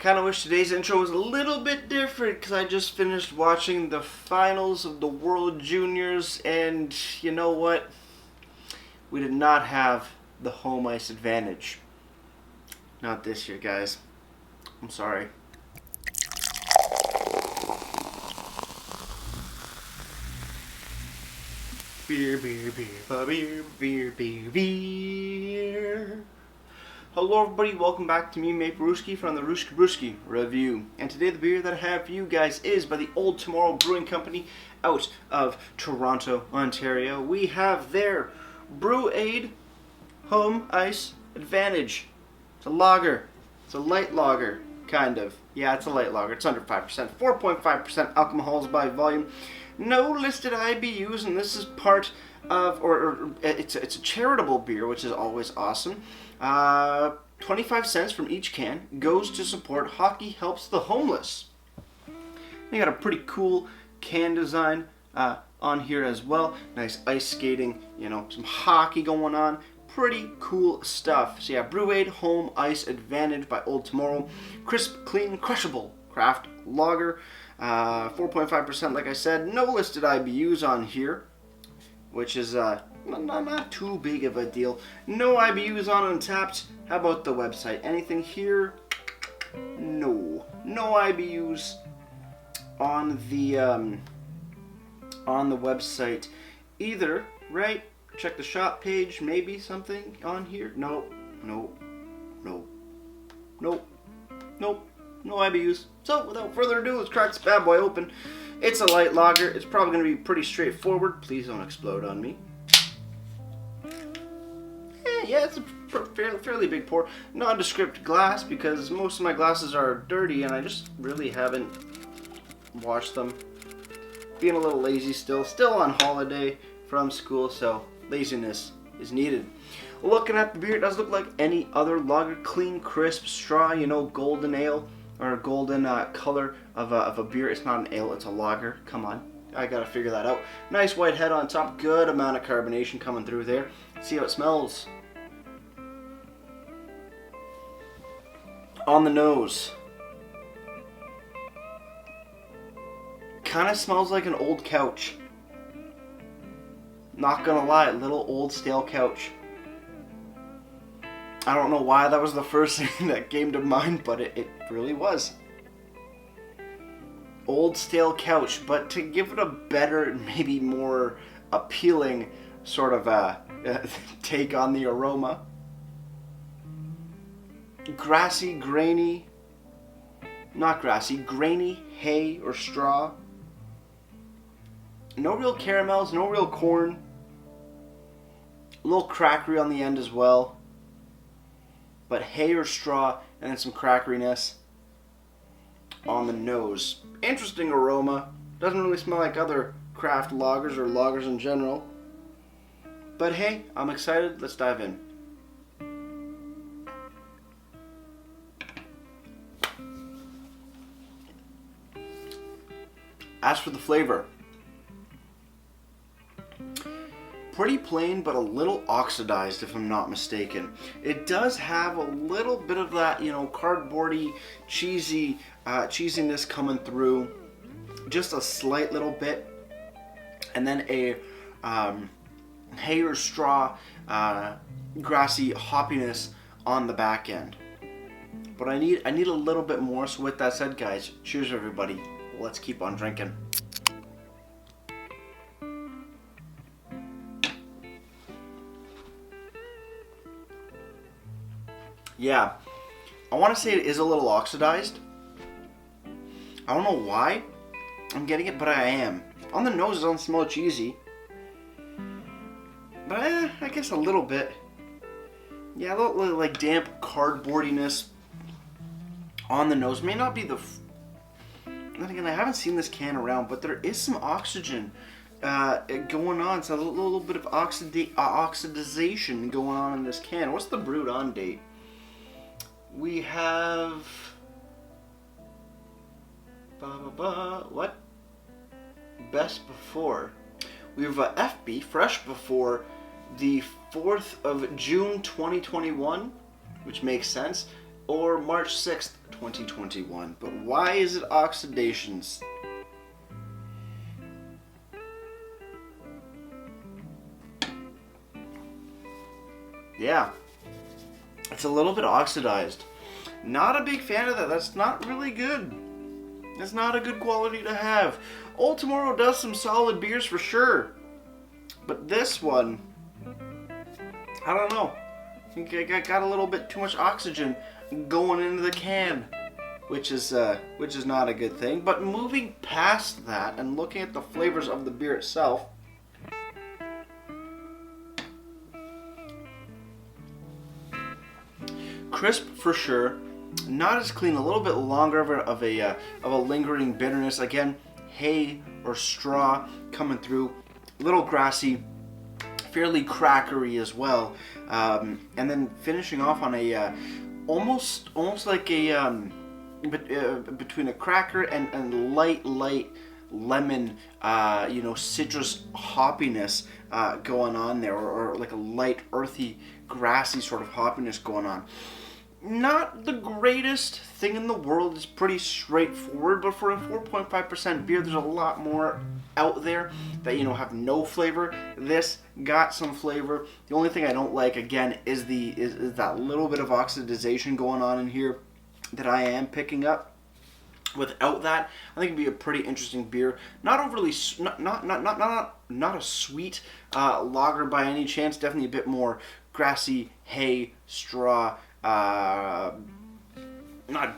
Kind of wish today's intro was a little bit different because I just finished watching the finals of the World Juniors, and you know what? We did not have the home ice advantage. Not this year, guys. I'm sorry. Beer, beer, beer, beer, beer, beer, beer. Hello everybody, welcome back to me, Maple from the Ruski Brewski Review. And today the beer that I have for you guys is by the Old Tomorrow Brewing Company out of Toronto, Ontario. We have their Brewing Home Ice Advantage. It's a lager. It's a light lager, kind of. Yeah, it's a light lager. It's under 5%. 4.5% alcohols by volume. No listed IBUs, and this is part of, it's a charitable beer, which is always awesome. 25 cents from each can goes to support Hockey Helps the Homeless. They got a pretty cool can design on here as well. Nice ice skating, some hockey going on. Pretty cool stuff. So yeah, Brewing Home Ice Advantage by Old Tomorrow. Crisp, clean, crushable craft lager. 4.5% like I said. No listed IBUs on here, which is not too big of a deal. No IBUs on Untapped. How about the website? Anything here? No. No IBUs on the website either, right? Check the shop page, maybe something on here. No. No IBUs. So without further ado, let's crack this bad boy open. It's a light lager. It's probably going to be pretty straightforward. Please don't explode on me. Yeah, it's a fairly big pour. Nondescript glass because most of my glasses are dirty and I just really haven't washed them. Being a little lazy still on holiday from school, so laziness is needed. Looking at the beer, it does look like any other lager. Clean, crisp, straw, golden ale or golden color of a beer. It's not an ale, it's a lager. Come on, I gotta figure that out. Nice white head on top, good amount of carbonation coming through there. Let's see how it smells. On the nose, kind of smells like an old couch. Not gonna lie, a little old stale couch. I don't know why that was the first thing that came to mind, but it really was. Old stale couch, but to give it a better, maybe more appealing sort of take on the aroma. Grassy, grainy, not grassy, grainy hay or straw. No real caramels, no real corn. A little crackery on the end as well. But hay or straw and then some crackeriness on the nose. Interesting aroma. Doesn't really smell like other craft lagers or lagers in general. But hey, I'm excited. Let's dive in. As for the flavor, pretty plain but a little oxidized if I'm not mistaken. It does have a little bit of that, cardboardy, cheesy, cheesiness coming through. Just a slight little bit. And then a hay or straw, grassy hoppiness on the back end. But I need a little bit more, so with that said, guys, cheers everybody. Let's keep on drinking. Yeah, I want to say it is a little oxidized. I don't know why I'm getting it, but I am. On the nose, it doesn't smell cheesy. But I guess a little bit. Yeah, a little like damp cardboardiness on the nose. May not be the... Then again, I haven't seen this can around, but there is some oxygen going on. So a little bit of oxidization going on in this can. What's the brewed on date? We have... What? Best before. We have FB, fresh before the 4th of June 2021, which makes sense. or March 6th, 2021. But why is it oxidations? Yeah, it's a little bit oxidized. Not a big fan of that. That's not really good. It's not a good quality to have. Old Tomorrow does some solid beers for sure. But this one, I don't know. I think I got a little bit too much oxygen going into the can, which is not a good thing. But moving past that and looking at the flavors of the beer itself, crisp for sure, not as clean, a little bit longer of a lingering bitterness. Again, hay or straw coming through, a little grassy, fairly crackery as well, and then finishing off on a almost like a between a cracker and light lemon, citrus hoppiness going on there, or like a light earthy grassy sort of hoppiness going on. Not the greatest thing in the world. It's pretty straightforward, but for a 4.5% beer, there's a lot more out there that have no flavor. This got some flavor. The only thing I don't like, again, is that little bit of oxidization going on in here that I am picking up. Without that, I think it'd be a pretty interesting beer. Not overly, not a sweet lager by any chance. Definitely a bit more grassy, hay, straw. Not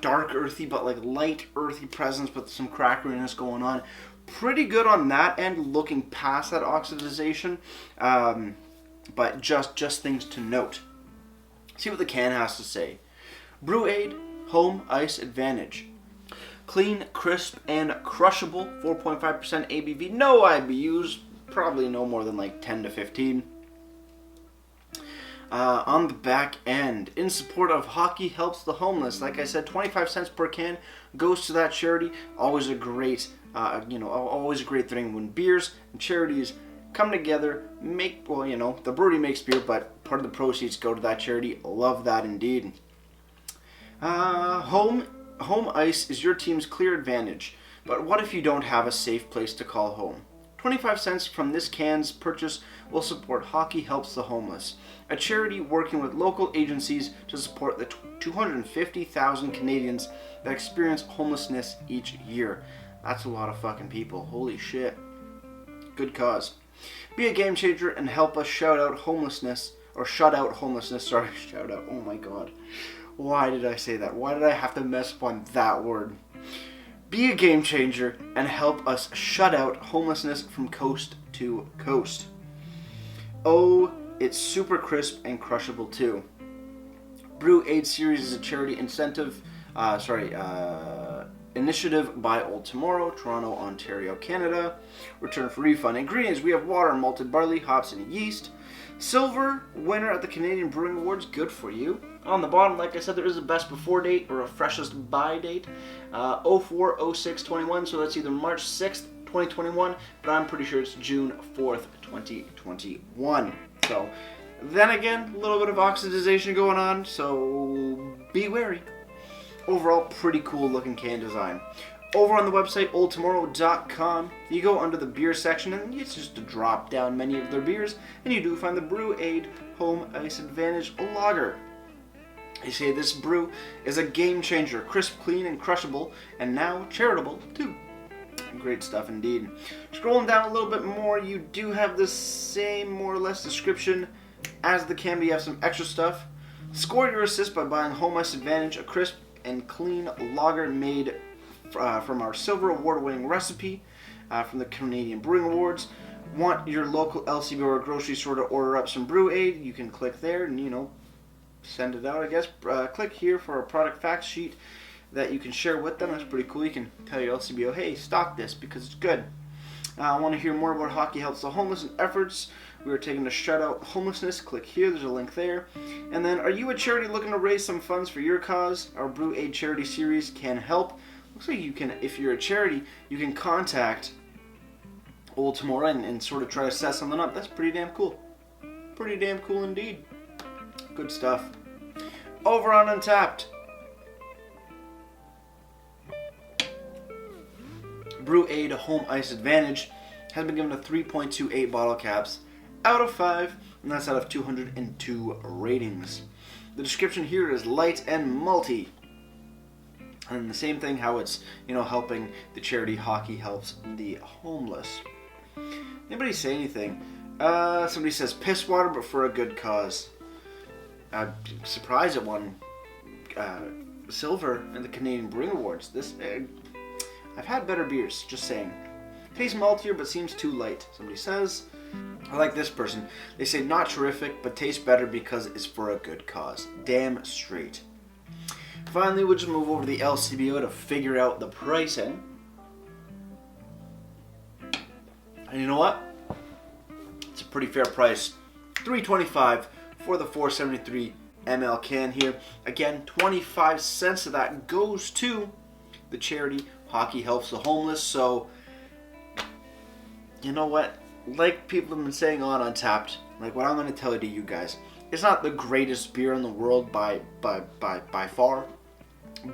dark earthy, but like light earthy presence with some crackeriness going on. Pretty good on that end, looking past that oxidization. But just things to note. See what the can has to say. Brew-Aid Home Ice Advantage. Clean, crisp, and crushable. 4.5% ABV. No IBUs. Probably no more than like 10 to 15. On the back end, in support of Hockey Helps the Homeless. Like I said, 25 cents per can goes to that charity. Always a great, always a great thing when beers and charities come together. The brewery makes beer, but part of the proceeds go to that charity. Love that indeed. Home ice is your team's clear advantage. But what if you don't have a safe place to call home? 25 cents from this can's purchase will support Hockey Helps the Homeless, a charity working with local agencies to support the 250,000 Canadians that experience homelessness each year. That's a lot of fucking people. Holy shit. Good cause. Be a game changer and help us shut out homelessness. Sorry, shout out. Oh my god. Why did I say that? Why did I have to mess up on that word? Be a game changer and help us shut out homelessness from coast to coast. Oh, it's super crisp and crushable too. Brew-Aid series is a charity initiative by Old Tomorrow, Toronto, Ontario, Canada. Return for refund. Ingredients: we have water, malted barley, hops, and yeast. Silver winner at the Canadian Brewing Awards. Good for you. On the bottom, like I said, there is a best before date or a freshest by date. 04/06/21, so that's either March 6th, 2021, but I'm pretty sure it's June 4th, 2021. So, then again, a little bit of oxidization going on, so be wary. Overall, pretty cool looking can design. Over on the website, oldtomorrow.com, you go under the beer section, and it's just a drop down menu of their beers, and you do find the Brew-Aid Home Ice Advantage Lager. They say this brew is a game changer, crisp, clean, and crushable, and now charitable too. Great stuff indeed. Scrolling down a little bit more, you do have the same more or less description as the can, but you have some extra stuff. Score your assist by buying Home Ice Advantage, a crisp and clean lager made from our silver award-winning recipe from the Canadian Brewing Awards. Want your local LCB or grocery store to order up some Brew-Aid? You can click there and send it out, I guess. Click here for a product fact sheet that you can share with them. That's pretty cool. You can tell your LCBO, hey, stock this because it's good. I want to hear more about Hockey Helps the Homeless and efforts. We are taking to shut out homelessness. Click here. There's a link there. And then, are you a charity looking to raise some funds for your cause? Our Brew-Aid charity series can help. Looks like you can, if you're a charity, you can contact Old Tomorrow and sort of try to set something up. That's pretty damn cool. Pretty damn cool indeed. Good stuff. Over on Untapped, Brew Aid Home Ice Advantage has been given a 3.28 bottle caps out of 5, and that's out of 202 ratings. The description here is light and malty. And the same thing, how it's, helping the charity Hockey Helps the Homeless. Anybody say anything? Somebody says piss water, but for a good cause. I'm surprised it won silver in the Canadian Brewing Awards. I've had better beers, just saying. Tastes maltier, but seems too light, somebody says. I like this person. They say not terrific, but tastes better because it's for a good cause. Damn straight. Finally, we'll just move over to the LCBO to figure out the pricing. And you know what? It's a pretty fair price. $3.25 for the 473 ml can here. Again, 25 cents of that goes to the charity Hockey Helps the Homeless. So, you know what? Like people have been saying on Untapped, like what I'm going to tell you guys, it's not the greatest beer in the world by far,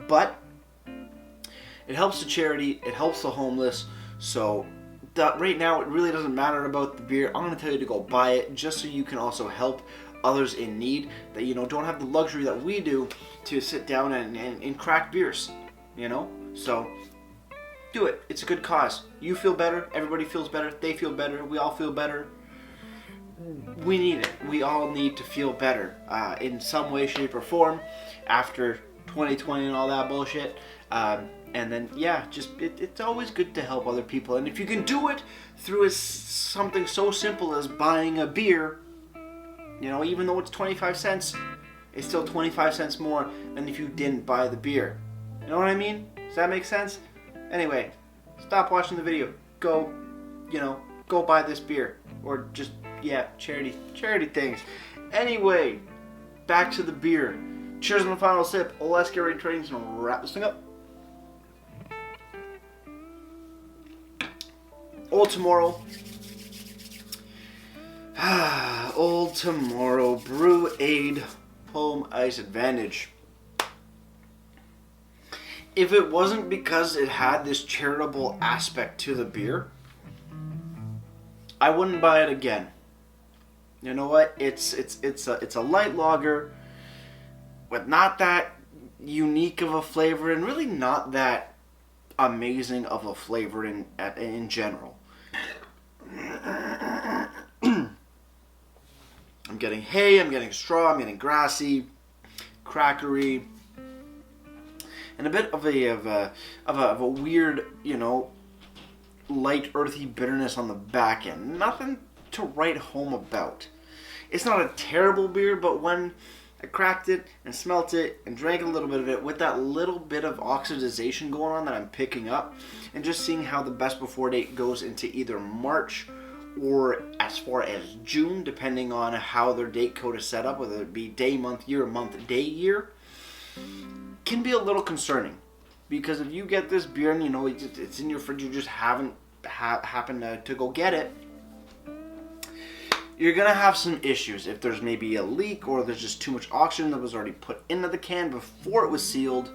but it helps the charity, it helps the homeless. So right now it really doesn't matter about the beer. I'm going to tell you to go buy it just so you can also help others in need that don't have the luxury that we do to sit down and crack beers, So do it. It's a good cause. You feel better, everybody feels better, they feel better, we all feel better. We need it. We all need to feel better in some way, shape, or form after 2020 and all that bullshit. And then, it's always good to help other people. And if you can do it through something so simple as buying a beer, even though it's 25 cents, it's still 25 cents more than if you didn't buy the beer. You know what I mean? Does that make sense? Anyway, stop watching the video. Go buy this beer. Or just, charity things. Anyway, back to the beer. Cheers on the final sip. Let's get ready to ratings and wrap this thing up. Old Tomorrow. Old Tomorrow Brew Aid Home Ice Advantage. If it wasn't because it had this charitable aspect to the beer, I wouldn't buy it again. You know what? It's a light lager with not that unique of a flavor and really not that amazing of a flavor in general. I'm getting hay, I'm getting straw, I'm getting grassy, crackery, and a bit of a weird, light earthy bitterness on the back end. Nothing to write home about. It's not a terrible beer, but when I cracked it and smelt it and drank a little bit of it with that little bit of oxidization going on that I'm picking up, and just seeing how the best before date goes into either March or as far as June, depending on how their date code is set up, whether it be day, month, year, month, day, year, can be a little concerning. Because if you get this beer and it's in your fridge, you just haven't happened to go get it, you're gonna have some issues. If there's maybe a leak or there's just too much oxygen that was already put into the can before it was sealed,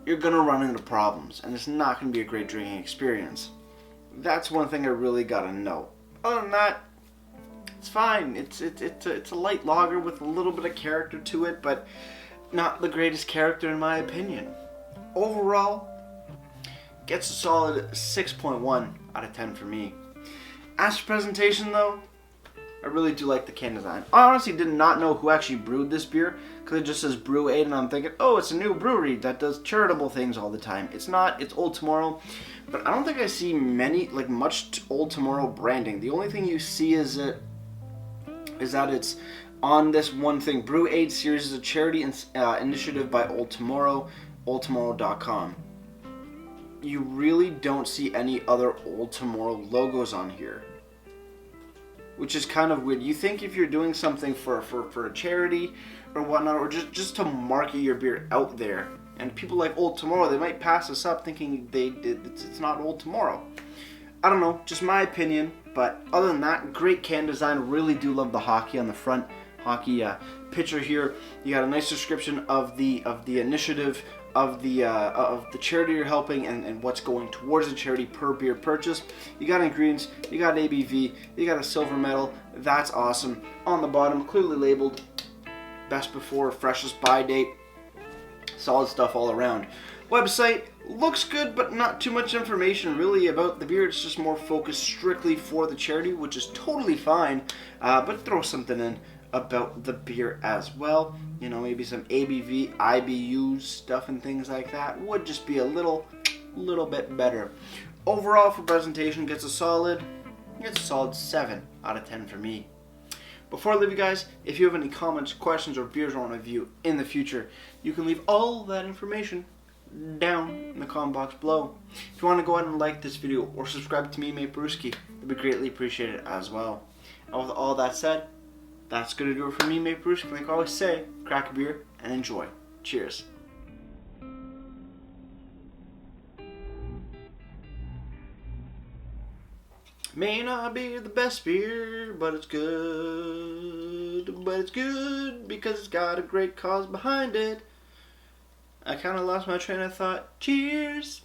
you're gonna run into problems, and it's not gonna be a great drinking experience. That's one thing I really gotta know. Other than that, it's fine. It's a light lager with a little bit of character to it, but not the greatest character in my opinion. Overall, gets a solid 6.1 out of 10 for me. As for presentation though, I really do like the can design. I honestly did not know who actually brewed this beer, because it just says Brew Aid, and I'm thinking, oh, it's a new brewery that does charitable things all the time. It's not. It's Old Tomorrow, but I don't think I see much Old Tomorrow branding. The only thing you see is that it's on this one thing. Brew Aid series is a charity initiative by Old Tomorrow, oldtomorrow.com. You really don't see any other Old Tomorrow logos on here, which is kind of weird. You think if you're doing something for a charity or whatnot, or just to market your beer out there, and people like Old Tomorrow, they might pass us up thinking it's not Old Tomorrow. I don't know, just my opinion. But other than that, great can design. Really do love the hockey on the front. Hockey picture here. You got a nice description of the initiative of the charity you're helping and what's going towards the charity per beer purchase. You got ingredients, you got ABV, you got a silver medal. That's awesome. On the bottom, clearly labeled, best before, freshest buy date. Solid stuff all around. Website looks good, but not too much information really about the beer. It's just more focused strictly for the charity, which is totally fine. But throw something in about the beer as well. You know, maybe some ABV, IBUs, stuff and things like that would just be a little bit better. Overall, for presentation, gets a solid 7 out of 10 for me. Before I leave you guys, if you have any comments, questions, or beers you want to review in the future, you can leave all that information down in the comment box below. If you want to go ahead and like this video or subscribe to me, Mate Brewski, it'd be greatly appreciated as well. And with all that said, that's going to do it for me, Mate Brewski. Like I always say, crack a beer and enjoy. Cheers. May not be the best beer, but it's good. But it's good because it's got a great cause behind it. I kind of lost my train of thought. Cheers.